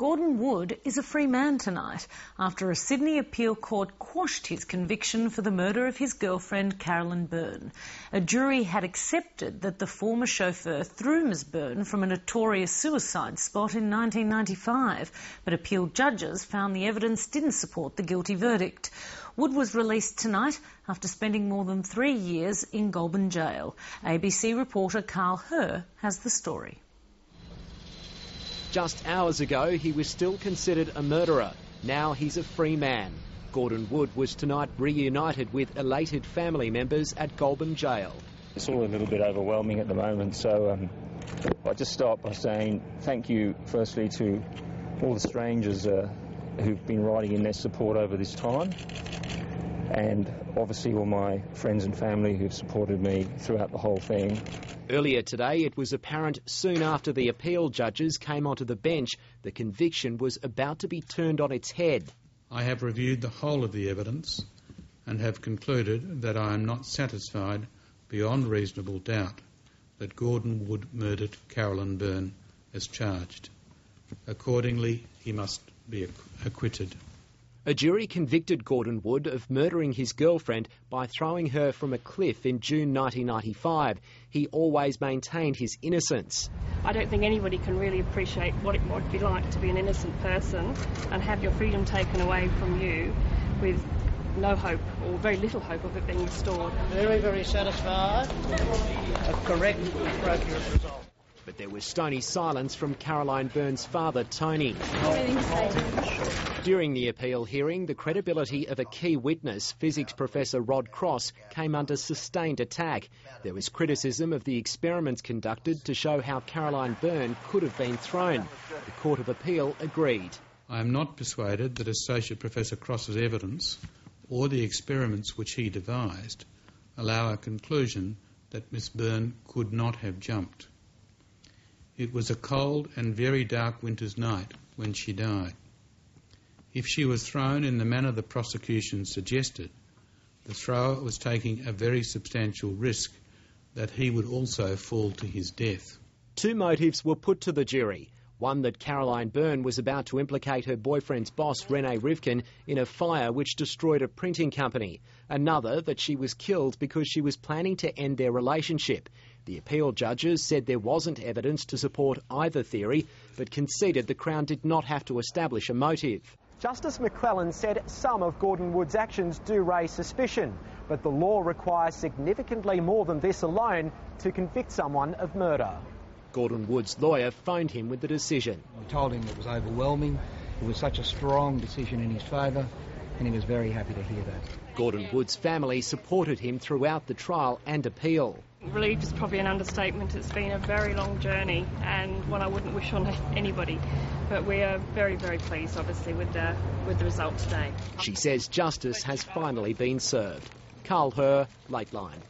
Gordon Wood is a free man tonight after a Sydney appeal court quashed his conviction for the murder of his girlfriend Carolyn Byrne. A jury had accepted that the former chauffeur threw Ms Byrne from a notorious suicide spot in 1995, but appeal judges found the evidence didn't support the guilty verdict. Wood was released tonight after spending more than 3 years in Goulburn Jail. ABC reporter Carl Herr has the story. Just hours ago, he was still considered a murderer. Now he's a free man. Gordon Wood was tonight reunited with elated family members at Goulburn Jail. It's all a little bit overwhelming at the moment, so I just start by saying thank you, firstly, to all the strangers who've been writing in their support over this time, and obviously all my friends and family who've supported me throughout the whole thing. Earlier today, it was apparent soon after the appeal judges came onto the bench, the conviction was about to be turned on its head. I have reviewed the whole of the evidence and have concluded that I am not satisfied beyond reasonable doubt that Gordon Wood murdered Carolyn Byrne as charged. Accordingly, he must be acquitted. A jury convicted Gordon Wood of murdering his girlfriend by throwing her from a cliff in June 1995. He always maintained his innocence. I don't think anybody can really appreciate what it would be like to be an innocent person and have your freedom taken away from you with no hope or very little hope of it being restored. Very, very satisfied. A correct, appropriate result. But there was stony silence from Caroline Byrne's father, Tony. During the appeal hearing, the credibility of a key witness, physics professor Rod Cross, came under sustained attack. There was criticism of the experiments conducted to show how Caroline Byrne could have been thrown. The Court of Appeal agreed. I am not persuaded that Associate Professor Cross's evidence or the experiments which he devised allow a conclusion that Miss Byrne could not have jumped. It was a cold and very dark winter's night when she died. If she was thrown in the manner the prosecution suggested, the thrower was taking a very substantial risk that he would also fall to his death. Two motives were put to the jury. One, that Caroline Byrne was about to implicate her boyfriend's boss, Rene Rivkin, in a fire which destroyed a printing company. Another, that she was killed because she was planning to end their relationship. The appeal judges said there wasn't evidence to support either theory, but conceded the Crown did not have to establish a motive. Justice McClellan said some of Gordon Wood's actions do raise suspicion, but the law requires significantly more than this alone to convict someone of murder. Gordon Wood's lawyer phoned him with the decision. We told him it was overwhelming, it was such a strong decision in his favour, and he was very happy to hear that. Gordon Wood's family supported him throughout the trial and appeal. Relieved is probably an understatement. It's been a very long journey and one I wouldn't wish on anybody. But we are very, very pleased, obviously, with the result today. She says justice has finally been served. Carl Herr, Lateline.